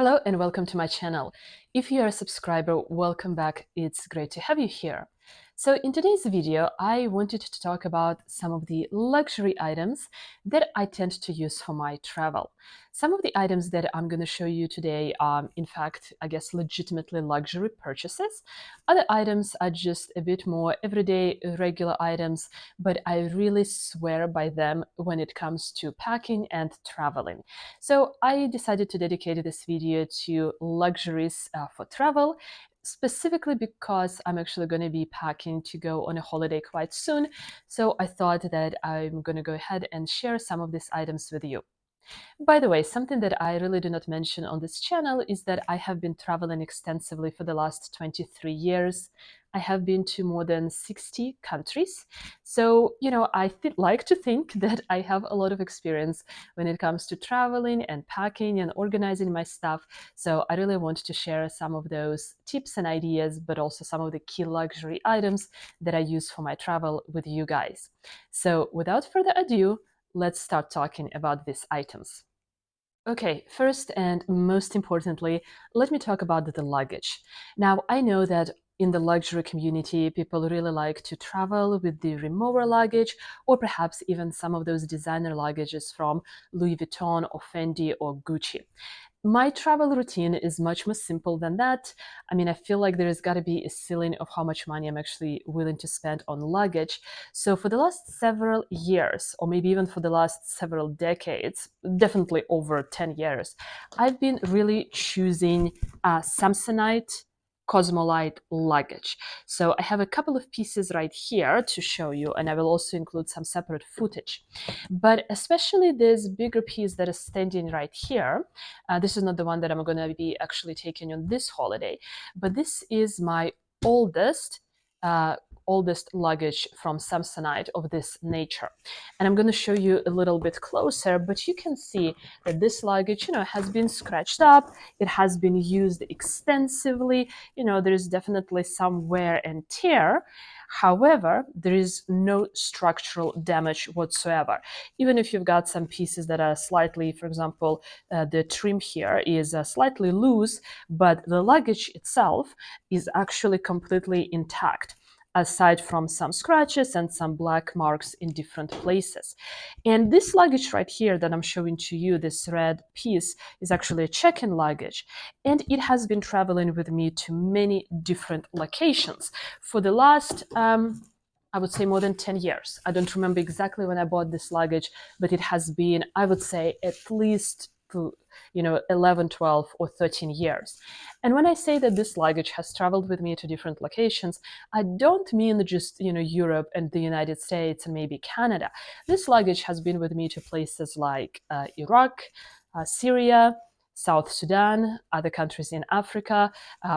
Hello and welcome to my channel. If you are a subscriber, welcome back. It's great to have you here. So in today's video, I wanted to talk about some of the luxury items that I tend to use for my travel. Some of the items that I'm going to show you today are, in fact, I guess, legitimately luxury purchases. Other items are just a bit more everyday, regular items, but I really swear by them when it comes to packing and traveling. So I decided to dedicate this video to luxuries for travel, specifically because I'm actually going to be packing to go on a holiday quite soon. So I thought that I'm going to go ahead and share some of these items with you. By the way, something that I really do not mention on this channel is that I have been traveling extensively for the last 23 years. I have been to more than 60 countries. So, I like to think that I have a lot of experience when it comes to traveling and packing and organizing my stuff. So I really want to share some of those tips and ideas, but also some of the key luxury items that I use for my travel with you guys. So without further ado, let's start talking about these items. Okay, first and most importantly, let me talk about the luggage. Now, I know that in the luxury community, people really like to travel with the remover luggage, or perhaps even some of those designer luggages from Louis Vuitton or Fendi or Gucci. My travel routine is much more simple than that. I mean, I feel like there's got to be a ceiling of how much money I'm actually willing to spend on luggage. So for the last several years, or maybe even for the last several decades, definitely over 10 years, I've been really choosing Samsonite COSMOLITE luggage. So I have a couple of pieces right here to show you, and I will also include some separate footage. But especially this bigger piece that is standing right here, this is not the one that I'm going to be actually taking on this holiday, but this is my oldest uh, oldest luggage from Samsonite of this nature. And I'm going to show you a little bit closer, but you can see that this luggage, has been scratched up. It has been used extensively. There's definitely some wear and tear. However, there is no structural damage whatsoever. Even if you've got some pieces that are slightly, for example, the trim here is slightly loose, but the luggage itself is actually completely intact, aside from some scratches and some black marks in different places. And this luggage right here that I'm showing to you, this red piece, is actually a check-in luggage. And it has been traveling with me to many different locations for the last I would say more than 10 years. I don't remember exactly when I bought this luggage, but it has been, I would say, at least 11, 12, or 13 years. And when I say that this luggage has traveled with me to different locations, I don't mean just, Europe and the United States and maybe Canada. This luggage has been with me to places like Iraq, Syria, South Sudan, other countries in Africa,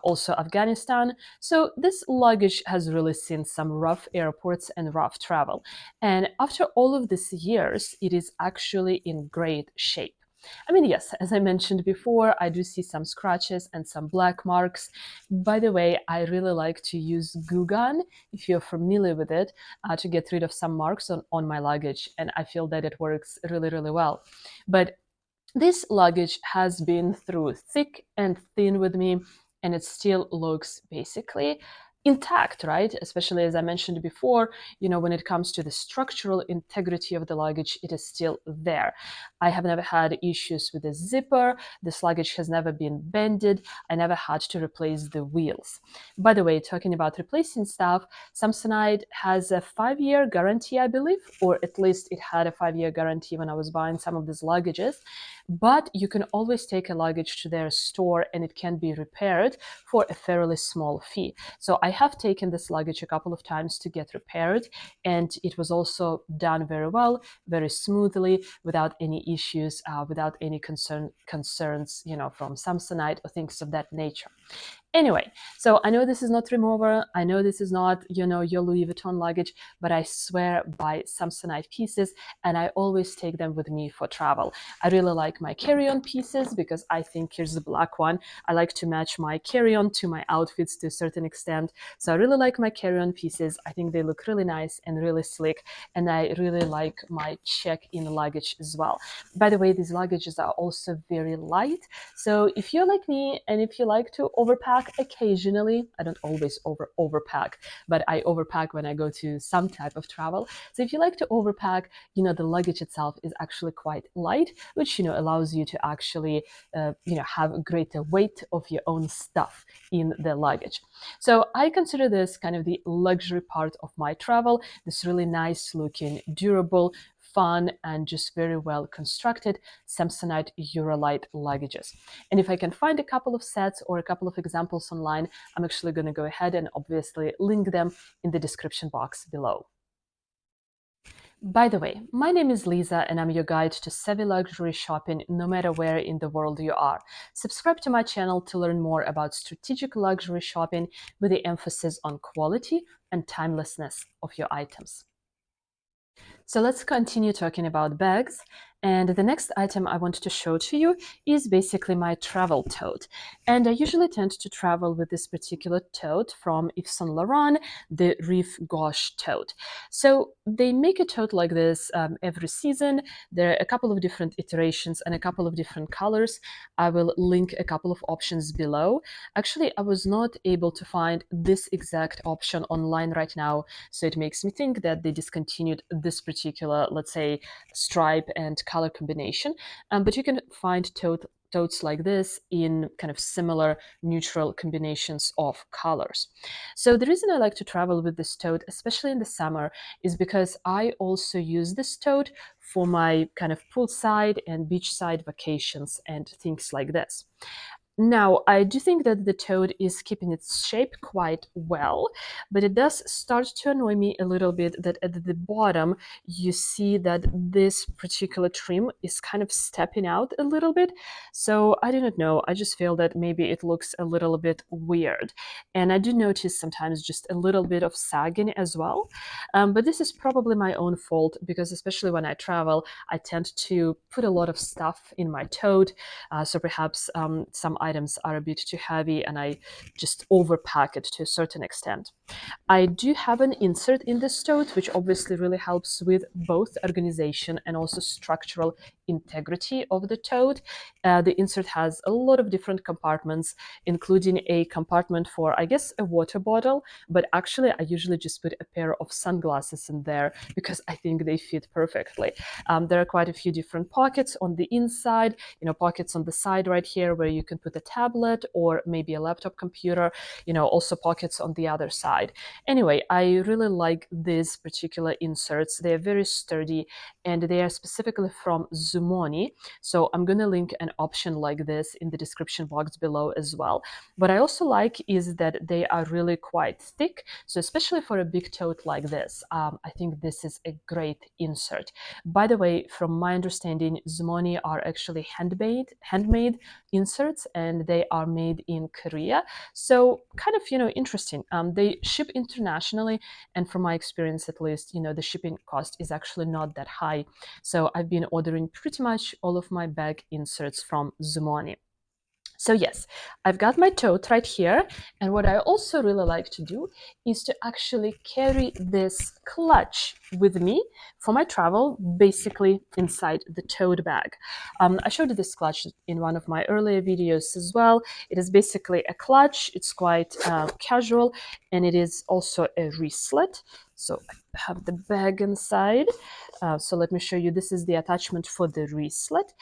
also Afghanistan. So this luggage has really seen some rough airports and rough travel. And after all of these years, it is actually in great shape. I mean, yes, as I mentioned before, I do see some scratches and some black marks. By the way, I really like to use glue gun, if you're familiar with it, to get rid of some marks on my luggage. And I feel that it works really, really well. But this luggage has been through thick and thin with me, and it still looks basically intact, right? Especially as I mentioned before, when it comes to the structural integrity of the luggage, it is still there. I have never had issues with the zipper. This luggage has never been bended. I never had to replace the wheels. By the way, talking about replacing stuff, Samsonite has a 5-year guarantee, I believe, or at least it had a 5-year guarantee when I was buying some of these luggages. But you can always take a luggage to their store and it can be repaired for a fairly small fee. So I have taken this luggage a couple of times to get repaired, and it was also done very well, very smoothly, without any issues, without any concerns, from Samsonite or things of that nature. Anyway, so I know this is not remover, I know this is not, your Louis Vuitton luggage, but I swear by Samsonite pieces, and I always take them with me for travel. I really like my carry-on pieces because I think, here's the black one, I like to match my carry-on to my outfits to a certain extent. So I really like my carry-on pieces. I think they look really nice and really sleek, and I really like my check-in luggage as well. By the way, these luggages are also very light. So if you're like me and if you like to overpack occasionally, I don't always overpack, but I overpack when I go to some type of travel. So if you like to overpack, the luggage itself is actually quite light, which, allows you to actually, have a greater weight of your own stuff in the luggage. So I consider this kind of the luxury part of my travel, this really nice looking, durable, fun, and just very well constructed Samsonite Eurolite luggages. And if I can find a couple of sets or a couple of examples online, I'm actually going to go ahead and obviously link them in the description box below. By the way, my name is Lisa and I'm your guide to savvy luxury shopping no matter where in the world you are. Subscribe to my channel to learn more about strategic luxury shopping with the emphasis on quality and timelessness of your items. So let's continue talking about bags. And the next item I want to show to you is basically my travel tote. And I usually tend to travel with this particular tote from Yves Saint Laurent, the Rive Gauche tote. So they make a tote like this every season. There are a couple of different iterations and a couple of different colors. I will link a couple of options below. Actually, I was not able to find this exact option online right now, so it makes me think that they discontinued this particular, let's say, stripe and color combination, but you can find totes like this in kind of similar neutral combinations of colors. So the reason I like to travel with this tote, especially in the summer, is because I also use this tote for my kind of poolside and beachside vacations and things like this. Now, I do think that the tote is keeping its shape quite well, but it does start to annoy me a little bit that at the bottom you see that this particular trim is kind of stepping out a little bit. So I do not know, I just feel that maybe it looks a little bit weird. And I do notice sometimes just a little bit of sagging as well. But this is probably my own fault because especially when I travel, I tend to put a lot of stuff in my tote. So perhaps some items are a bit too heavy and I just overpack it to a certain extent. I do have an insert in this tote, which obviously really helps with both organization and also structural integrity of the tote. The insert has a lot of different compartments, including a compartment for, I guess, a water bottle, but actually I usually just put a pair of sunglasses in there because I think they fit perfectly. There are quite a few different pockets on the inside, pockets on the side right here where you can put a tablet or maybe a laptop computer, also pockets on the other side. Anyway, I really like these particular inserts. They are very sturdy and they are specifically from Zumoni. So I'm going to link an option like this in the description box below as well. What I also like is that they are really quite thick. So especially for a big tote like this, I think this is a great insert. By the way, from my understanding, Zumoni are actually handmade inserts and they are made in Korea. So kind of, interesting. They ship internationally, and from my experience at least, the shipping cost is actually not that high. So I've been ordering pretty much all of my bag inserts from Zumoni. So yes, I've got my tote right here, and what I also really like to do is to actually carry this clutch with me for my travel, basically inside the tote bag. I showed this clutch in one of my earlier videos as well. It is basically a clutch, it's quite casual, and it is also a wristlet. So I have the bag inside. So let me show you, this is the attachment for the wristlet.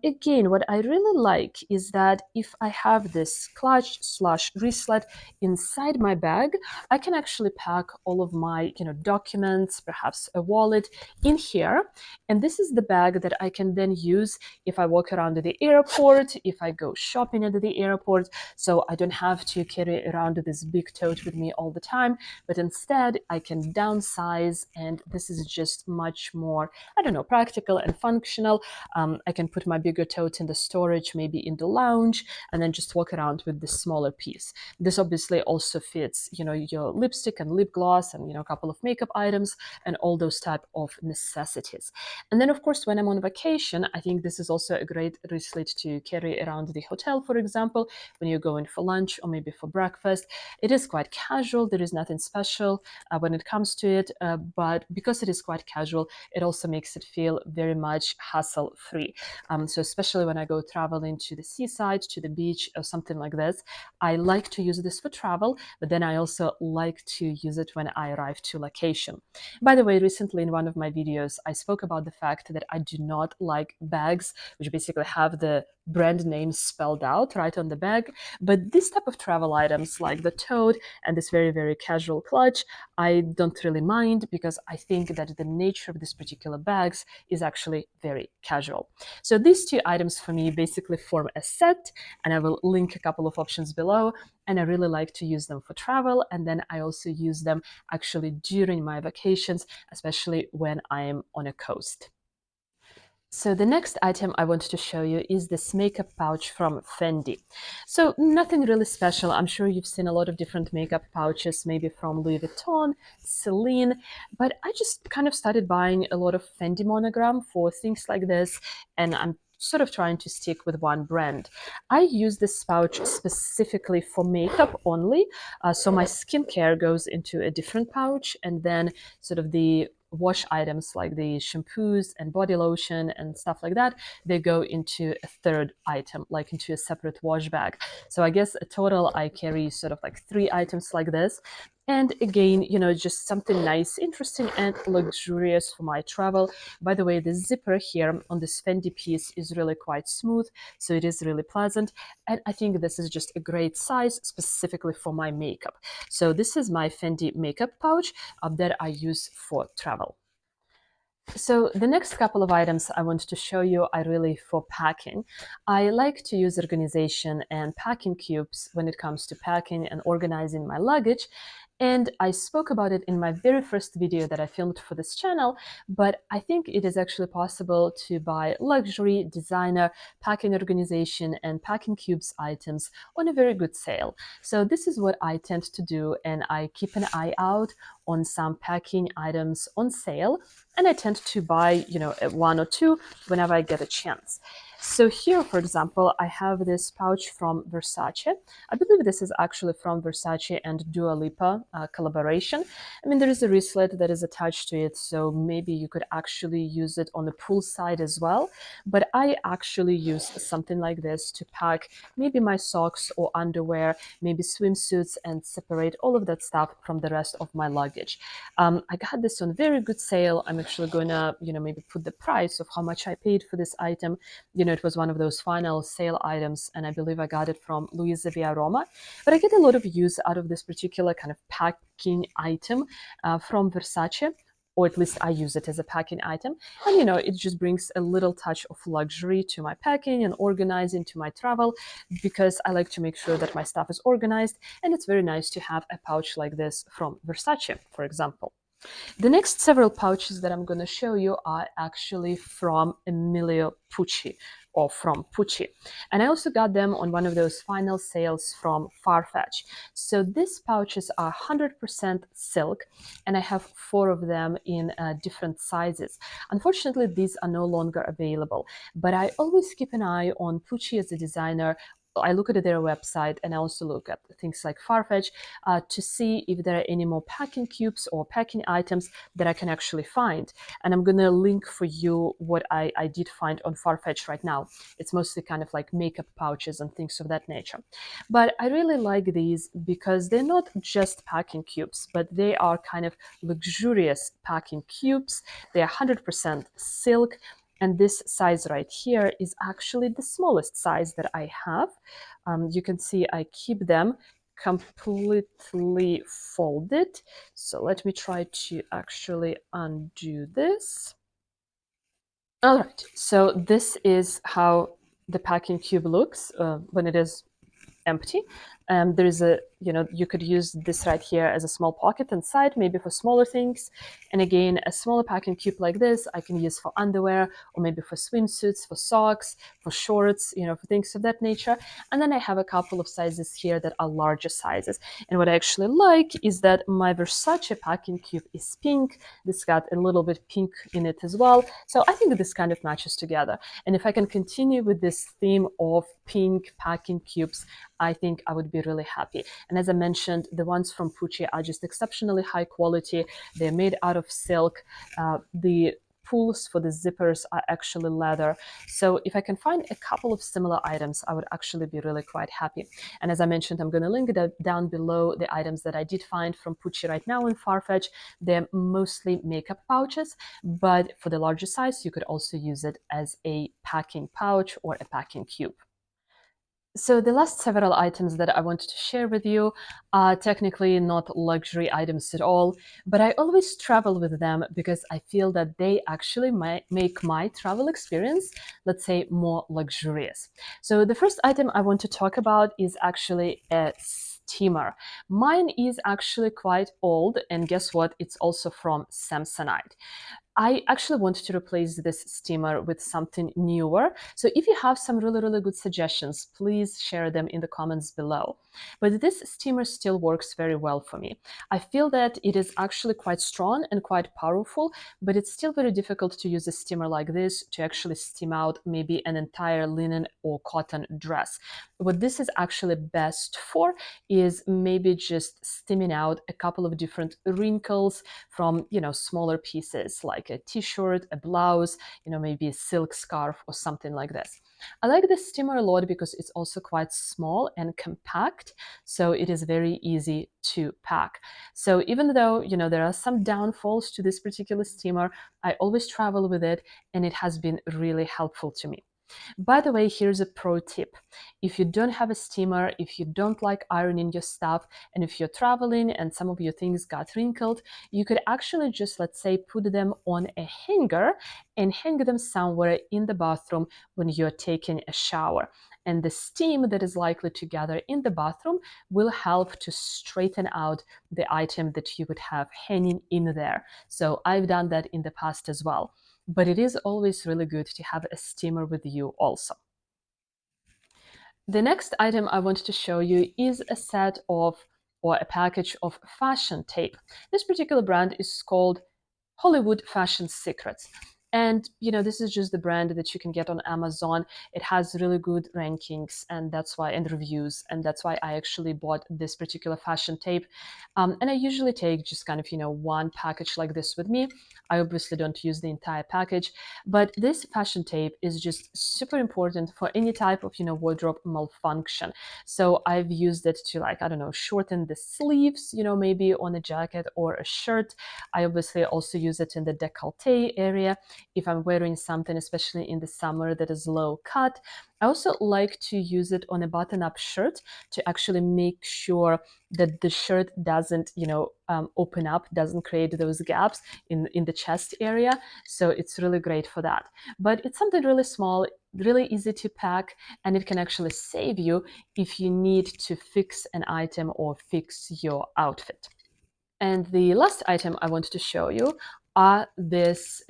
Again, what I really like is that if I have this clutch slash wristlet inside my bag, I can actually pack all of my documents, perhaps a wallet in here. And this is the bag that I can then use if I walk around the airport, if I go shopping at the airport. So I don't have to carry around this big tote with me all the time, but instead I can can downsize, and this is just much more, I don't know, practical and functional. I can put my bigger tote in the storage, maybe in the lounge, and then just walk around with this smaller piece. This obviously also fits, you know, your lipstick and lip gloss and, you know, a couple of makeup items and all those type of necessities. And then, of course, when I'm on vacation, I think this is also a great wristlet to carry around the hotel, for example, when you're going for lunch or maybe for breakfast. It is quite casual. There is nothing special when it comes to it, but because it is quite casual, it also makes it feel very much hassle-free. So especially when I go traveling to the seaside, to the beach, or something like this, I like to use this for travel, but then I also like to use it when I arrive to location. By the way, recently in one of my videos, I spoke about the fact that I do not like bags which basically have the brand name spelled out right on the bag. But this type of travel items like the Tote and this very, very casual clutch, I don't really mind because I think that the nature of these particular bags is actually very casual. So these two items for me basically form a set, and I will link a couple of options below. And I really like to use them for travel, and then I also use them actually during my vacations, especially when I am on a coast. So the next item I wanted to show you is this makeup pouch from Fendi. So nothing really special. I'm sure you've seen a lot of different makeup pouches, maybe from Louis Vuitton, Celine, but I just kind of started buying a lot of Fendi monogram for things like this, and I'm sort of trying to stick with one brand. I use this pouch specifically for makeup only. So my skincare goes into a different pouch, and then sort of the wash items like the shampoos and body lotion and stuff like that, they go into a third item, like into a separate wash bag. So I guess a total I carry sort of like 3 items like this. And again, you know, just something nice, interesting, and luxurious for my travel. By the way, the zipper here on this Fendi piece is really quite smooth, so it is really pleasant. And I think this is just a great size specifically for my makeup. So this is my Fendi makeup pouch that I use for travel. So the next couple of items I want to show you are really for packing. I like to use organization and packing cubes when it comes to packing and organizing my luggage. And I spoke about it in my very first video that I filmed for this channel, but I think it is actually possible to buy luxury, designer, packing organization, and packing cubes items on a very good sale. So this is what I tend to do, and I keep an eye out on some packing items on sale, and I tend to buy, you know, 1 or 2 whenever I get a chance. So here, for example, I have this pouch from Versace. I believe this is actually from Versace and Dua Lipa collaboration. I mean, there is a wristlet that is attached to it, so maybe you could actually use it on the poolside as well. But I actually use something like this to pack maybe my socks or underwear, maybe swimsuits, and separate all of that stuff from the rest of my luggage. I got this on very good sale. I'm actually gonna, you know, maybe put the price of how much I paid for this item. You know, it was one of those final sale items, and I believe I got it from Luisa Via Roma. But I get a lot of use out of this particular kind of packing item from Versace, or at least I use it as a packing item. And, you know, it just brings a little touch of luxury to my packing and organizing to my travel, because I like to make sure that my stuff is organized, and it's very nice to have a pouch like this from Versace, for example. The next several pouches that I'm going to show you are actually from Emilio Pucci, or from Pucci. And I also got them on one of those final sales from Farfetch. So these pouches are 100% silk, and I have 4 of them in different sizes. Unfortunately, these are no longer available, but I always keep an eye on Pucci as a designer. I look at their website, and I also look at things like Farfetch to see if there are any more packing cubes or packing items that I can actually find. And I'm going to link for you what I did find on Farfetch right now. It's mostly kind of like makeup pouches and things of that nature. But I really like these because they're not just packing cubes, but they are kind of luxurious packing cubes. They are 100% silk. And this size right here is actually the smallest size that I have. You can see I keep them completely folded. So let me try to actually undo this. All right, so this is how the packing cube looks when it is empty. There's a, you could use this right here as a small pocket inside, maybe for smaller things. And again, a smaller packing cube like this, I can use for underwear or maybe for swimsuits, for socks, for shorts, for things of that nature. And then I have a couple of sizes here that are larger sizes. And what I actually like is that my Versace packing cube is pink. This got a little bit pink in it as well. So I think this kind of matches together. And if I can continue with this theme of pink packing cubes, I think I would be really happy. And as I mentioned, the ones from Pucci are just exceptionally high quality. They're made out of silk. The pulls for the zippers are actually leather. So if I can find a couple of similar items, I would actually be really quite happy. And as I mentioned, I'm going to link down below the items that I did find from Pucci right now in Farfetch. They're mostly makeup pouches, but for the larger size, you could also use it as a packing pouch or a packing cube. So the last several items that I wanted to share with you are technically not luxury items at all, but I always travel with them because I feel that they actually make my travel experience, let's say, more luxurious. So the first item I want to talk about is actually a steamer. Mine is actually quite old, and guess what? It's also from Samsonite. I actually want to replace this steamer with something newer. So if you have some really, really good suggestions, please share them in the comments below. But this steamer still works very well for me. I feel that it is actually quite strong and quite powerful, but it's still very difficult to use a steamer like this to actually steam out maybe an entire linen or cotton dress. What this is actually best for is maybe just steaming out a couple of different wrinkles from, smaller pieces like a t-shirt, a blouse, maybe a silk scarf or something like this. I like this steamer a lot because it's also quite small and compact, so it is very easy to pack. So even though, there are some downfalls to this particular steamer, I always travel with it and it has been really helpful to me. By the way, here's a pro tip. If you don't have a steamer, if you don't like ironing your stuff, and if you're traveling and some of your things got wrinkled, you could actually just, let's say, put them on a hanger and hang them somewhere in the bathroom when you're taking a shower. And the steam that is likely to gather in the bathroom will help to straighten out the item that you would have hanging in there. So I've done that in the past as well. But it is always really good to have a steamer with you also. The next item I want to show you is a set of, or a package of fashion tape. This particular brand is called Hollywood Fashion Secrets. And, this is just the brand that you can get on Amazon. It has really good rankings and reviews. And that's why I actually bought this particular fashion tape. And I usually take just kind of, one package like this with me. I obviously don't use the entire package, but this fashion tape is just super important for any type of, wardrobe malfunction. So I've used it to, like, I don't know, shorten the sleeves, maybe on a jacket or a shirt. I obviously also use it in the décolleté area if I'm wearing something, especially in the summer, that is low cut. I also like to use it on a button-up shirt to actually make sure that the shirt doesn't, open up, doesn't create those gaps in the chest area. So it's really great for that. But it's something really small, really easy to pack, and it can actually save you if you need to fix an item or fix your outfit. And the last item I wanted to show you are this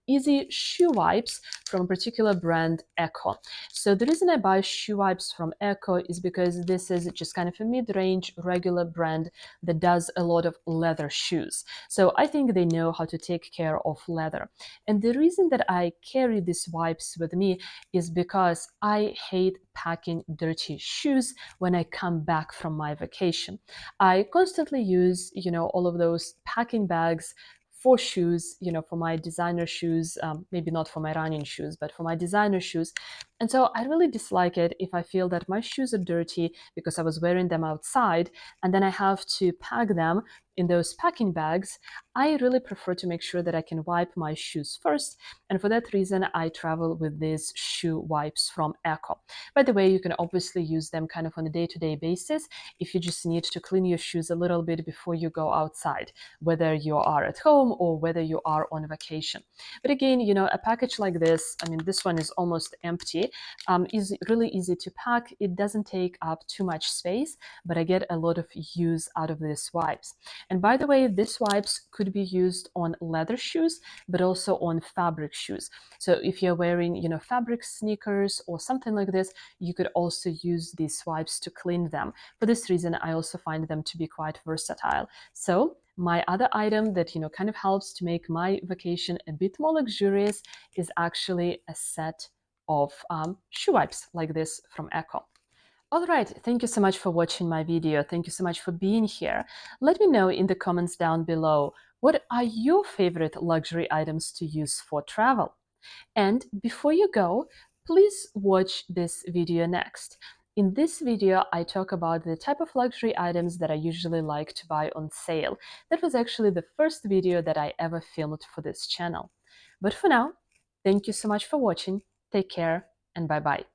easy shoe wipes from a particular brand, Echo. So the reason I buy shoe wipes from Echo is because this is just kind of a mid-range regular brand that does a lot of leather shoes. So I think they know how to take care of leather. And the reason that I carry these wipes with me is because I hate packing dirty shoes when I come back from my vacation. I constantly use, all of those packing bags for shoes, for my designer shoes, maybe not for my running shoes, but for my designer shoes. And so I really dislike it if I feel that my shoes are dirty because I was wearing them outside and then I have to pack them in those packing bags. I really prefer to make sure that I can wipe my shoes first. And for that reason, I travel with these shoe wipes from Echo. By the way, you can obviously use them kind of on a day-to-day basis if you just need to clean your shoes a little bit before you go outside, whether you are at home or whether you are on vacation. But again, a package like this, I mean, this one is almost empty. actually. Really easy to pack. It doesn't take up too much space, but I get a lot of use out of these wipes. And by the way, these wipes could be used on leather shoes, but also on fabric shoes. So if you're wearing, fabric sneakers or something like this, you could also use these wipes to clean them. For this reason, I also find them to be quite versatile. So my other item that, kind of helps to make my vacation a bit more luxurious is actually a set of shoe wipes like this from Echo. All right, thank you so much for watching my video. Thank you so much for being here. Let me know in the comments down below, what are your favorite luxury items to use for travel? And before you go, please watch this video next. In this video, I talk about the type of luxury items that I usually like to buy on sale. That was actually the first video that I ever filmed for this channel. But for now, thank you so much for watching. Take care and bye-bye.